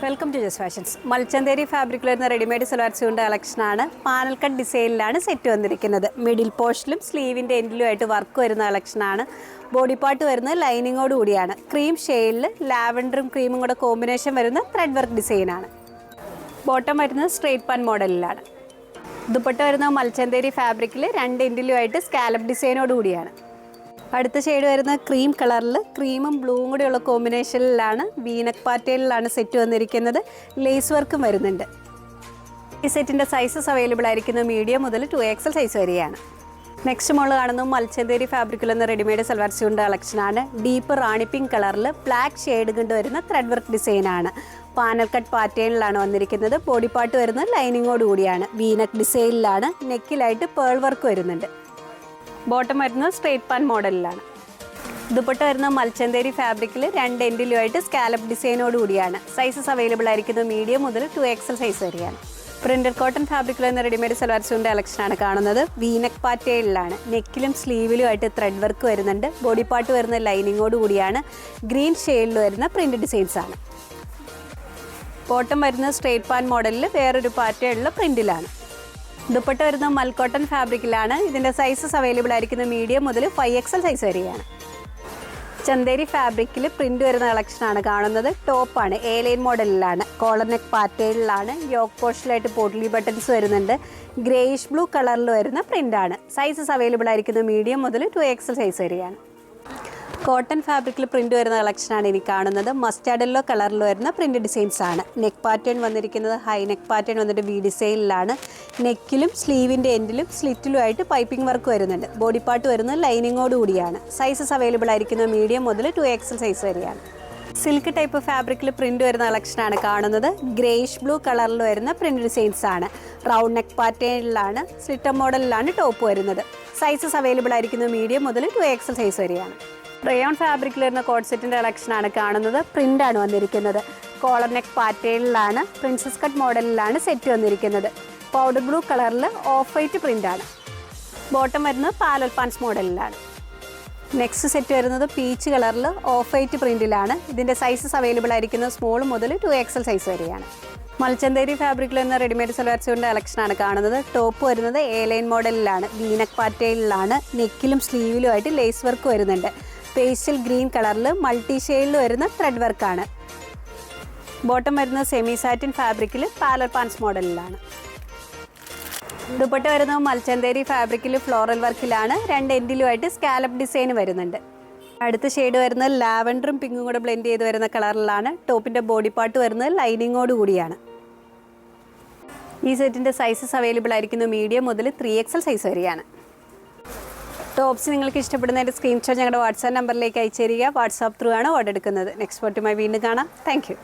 Welcome to ജസ് fashions. മൽച്ചന്തേരി ഫാബ്രിക്കിൽ വരുന്ന റെഡിമെയ്ഡ് സൽവാർ സ്യൂട്ടിൻ്റെ കളക്ഷനാണ്. പാനൽ കട്ട് ഡിസൈനിലാണ് സെറ്റ് വന്നിരിക്കുന്നത്. മിഡിൽ പോർഷനിലും സ്ലീവിൻ്റെ എൻഡിലുമായിട്ട് വർക്ക് വരുന്ന കളക്ഷനാണ്. ബോഡി പാർട്ട് വരുന്നത് ലൈനിങ്ങോട് കൂടിയാണ്. ക്രീം ഷെയ്ഡിൽ ലാവൻഡറും ക്രീമും കൂടെ കോമ്പിനേഷൻ വരുന്ന ത്രെഡ് വർക്ക് ഡിസൈനാണ്. ബോട്ടം വരുന്നത് സ്ട്രെയിറ്റ് പാൻ മോഡലിലാണ്. ദുപ്പട്ട വരുന്ന മൽച്ചന്തേരി ഫാബ്രിക്കിൽ രണ്ട് എൻഡിലുമായിട്ട് സ്കാലപ്പ് ഡിസൈനോട് കൂടിയാണ്. അടുത്ത ഷെയ്ഡ് വരുന്ന ക്രീം കളറിൽ ക്രീമും ബ്ലൂവും കൂടെയുള്ള കോമ്പിനേഷനിലാണ് വീനക്ക് പാറ്റേണിലാണ് സെറ്റ് വന്നിരിക്കുന്നത്. ലേസ് വർക്കും വരുന്നുണ്ട്. ഈ സെറ്റിൻ്റെ സൈസസ് അവൈലബിൾ ആയിരിക്കുന്നത് മീഡിയം മുതൽ 2XL സൈസ് വരെയാണ്. നെക്സ്റ്റ് മോള് കാണുന്നത് മൽച്ചന്തേരി ഫാബ്രിക്കിൽ എന്ന റെഡിമെയ്ഡ് സൽവാർ സ്യൂട്ടിൻ്റെ കളക്ഷനാണ്. ഡീപ്പ് റാണി പിങ്ക് കളറിൽ ബ്ലാക്ക് ഷെയ്ഡ് കൊണ്ട് വരുന്ന ത്രെഡ് വർക്ക് ഡിസൈനാണ്. പാനൽ കട്ട് പാറ്റേണിലാണ് വന്നിരിക്കുന്നത്. ബോഡി പാർട്ട് വരുന്നത് ലൈനിങ്ങോട് കൂടിയാണ്. വീനക്ക് ഡിസൈനിലാണ്. നെക്കിലായിട്ട് പേൾ വർക്ക് വരുന്നുണ്ട്. ബോട്ടം വരുന്നത് സ്ട്രെയിറ്റ് പാൻ മോഡലിലാണ്. ദുപ്പട്ട വരുന്ന മൽച്ചന്തേരി ഫാബ്രിക്കിൽ രണ്ട് എൻഡിലുമായിട്ട് സ്കാലപ്പ് ഡിസൈനോട് കൂടിയാണ്. സൈസസ് അവൈലബിൾ ആയിരിക്കുന്നത് മീഡിയം മുതൽ 2XL സൈസ് വരെയാണ്. പ്രിന്റഡ് കോട്ടൺ ഫാബ്രിക്കിൽ വരുന്ന റെഡിമെയ്ഡ് സൽവാർ സ്യൂട്ടിൻ്റെ കളക്ഷനാണ് കാണുന്നത്. വീനക്ക് പാറ്റേണിലാണ്. നെക്കിലും സ്ലീവിലുമായിട്ട് ത്രെഡ് വർക്ക് വരുന്നുണ്ട്. ബോഡി പാർട്ട് വരുന്ന ലൈനിങ്ങോട് കൂടിയാണ്. ഗ്രീൻ ഷെയ്ഡിൽ വരുന്ന പ്രിന്റ് ഡിസൈൻസ് ആണ്. ബോട്ടം വരുന്നത് സ്ട്രെയിറ്റ് പാൻ മോഡലിൽ വേറൊരു പാറ്റേണിലുള്ള പ്രിന്റിലാണ്. ദുപ്പട്ട വരുന്ന മൽക്കോട്ടൺ ഫാബ്രിക്കിലാണ്. ഇതിൻ്റെ സൈസസ് അവൈലബിൾ ആയിരിക്കുന്നത് മീഡിയം മുതൽ 5XL സൈസ് വരെയാണ്. ചന്തേരി ഫാബ്രിക്കിൽ പ്രിന്റ് വരുന്ന കളക്ഷനാണ് കാണുന്നത്. ടോപ്പാണ് എ ലൈൻ മോഡലിലാണ്. കോളർ നെക്ക് പാറ്റേണിലാണ്. യോക്ക് പോർഷനിലായിട്ട് പോട്ട്ലി ബട്ടൺസ് വരുന്നുണ്ട്. ഗ്രേയിഷ് ബ്ലൂ കളറിൽ വരുന്ന പ്രിൻ്റാണ്. സൈസസ് അവൈലബിൾ ആയിരിക്കുന്നത് മീഡിയം മുതൽ 2XL സൈസ് വരെയാണ്. കോട്ടൺ ഫാബ്രിക്കിൽ പ്രിന്റ് വരുന്ന കളക്ഷനാണ് ഇനി കാണുന്നത്. മസ്റ്റാർഡ് യെല്ലോ കളറിൽ വരുന്ന പ്രിന്റ് ഡിസൈൻസ് ആണ്. നെക്ക് പാറ്റേൺ വന്നിരിക്കുന്നത് ഹൈ നെക്ക് പാറ്റേൺ വന്നിട്ട് വി ഡിസൈനിലാണ്. നെക്കിലും സ്ലീവിൻ്റെ എൻഡിലും സ്ലിറ്റിലുമായിട്ട് പൈപ്പിംഗ് വർക്ക് വരുന്നുണ്ട്. ബോഡി പാർട്ട് വരുന്നത് ലൈനിങ്ങോട് കൂടിയാണ്. സൈസസ് അവൈലബിൾ ആയിരിക്കുന്നത് മീഡിയം മുതൽ 2XL സൈസ് വരെയാണ്. സിൽക്ക് ടൈപ്പ് ഫാബ്രിക്കിൽ പ്രിന്റ് വരുന്ന കളക്ഷനാണ് കാണുന്നത്. ഗ്രേയിഷ് ബ്ലൂ കളറിൽ വരുന്ന പ്രിന്റ് ഡിസൈൻസ് ആണ്. റൗണ്ട് നെക്ക് പാറ്റേണിലാണ്. സ്ലിറ്റർ മോഡലിലാണ് ടോപ്പ് വരുന്നത്. സൈസസ് അവൈലബിൾ ആയിരിക്കുന്നത് മീഡിയം മുതൽ 2XL സൈസ് വരെയാണ്. റയോൺ ഫാബ്രിക്കിൽ വരുന്ന കോഡ് സെറ്റിൻ്റെ കളക്ഷനാണ് കാണുന്നത്. പ്രിൻ്റാണ് വന്നിരിക്കുന്നത്. കോളർ നെക്ക് പാറ്റേണിലാണ്. പ്രിൻസസ് കട്ട് മോഡലിലാണ് സെറ്റ് വന്നിരിക്കുന്നത്. പൗഡർ ബ്ലൂ കളറിൽ ഓഫ് വൈറ്റ് പ്രിൻ്റാണ്. ബോട്ടം വരുന്നത് പാലൽ പാൻസ് മോഡലിലാണ്. നെക്സ്റ്റ് സെറ്റ് വരുന്നത് പീച്ച് കളറിൽ ഓഫ് വൈറ്റ് പ്രിൻറ്റിലാണ്. ഇതിൻ്റെ സൈസസ് അവൈലബിൾ ആയിരിക്കുന്നത് സ്മോൾ മുതൽ 2XL സൈസ് വരെയാണ്. മൽച്ചന്തേരി ഫാബ്രിക്കിൽ വരുന്ന റെഡിമെയ്ഡ് സൽവാർ സ്യൂട്ടിൻ്റെ കളക്ഷനാണ് കാണുന്നത്. ടോപ്പ് വരുന്നത് എ ലൈൻ മോഡലിലാണ്. വീനക്ക് പാറ്റേണിലാണ്. നെക്കിലും സ്ലീവിലുമായിട്ട് ലേസ് വർക്ക് വരുന്നുണ്ട്. പേസ്റ്റൽ ഗ്രീൻ കളറിൽ മൾട്ടി ഷെയ്ഡിൽ വരുന്ന ത്രെഡ് വർക്കാണ്. ബോട്ടം വരുന്നത് സെമി സാറ്റിൻ ഫാബ്രിക്കിൽ പാലൽ പാൻസ് മോഡലിലാണ്. ദുപ്പട്ട വരുന്നത് മൽച്ചന്തേരി ഫാബ്രിക്കിൽ ഫ്ലോറൽ വർക്കിലാണ്. രണ്ട് എൻഡിലുമായിട്ട് സ്കാലപ്പ് ഡിസൈൻ വരുന്നുണ്ട്. അടുത്ത ഷെയ്ഡ് വരുന്നത് ലാവൻഡറും പിങ്കും കൂടെ ബ്ലെൻഡ് ചെയ്ത് വരുന്ന കളറിലാണ്. ടോപ്പിൻ്റെ ബോഡി പാർട്ട് വരുന്നത് ലൈനിങ്ങോട് കൂടിയാണ്. ഈ സെറ്റിൻ്റെ സൈസസ് അവൈലബിൾ ആയിരിക്കുന്നത് മീഡിയം മുതൽ 3XL സൈസ് വരെയാണ്. ടോപ്സ് നിങ്ങൾക്ക് ഇഷ്ടപ്പെടുന്നതിൻ്റെ സ്ക്രീൻഷോട്ട് ഞങ്ങളുടെ വാട്സാപ്പ് നമ്പറിലേക്ക് അയച്ചു തരിക. വാട്സാപ്പ് ത്രൂ ആണ് ഓർഡർ എടുക്കുന്നത്. നെക്സ്റ്റ് ഫോർട്ടുമായി വീണ്ടും കാണാം. Thank you.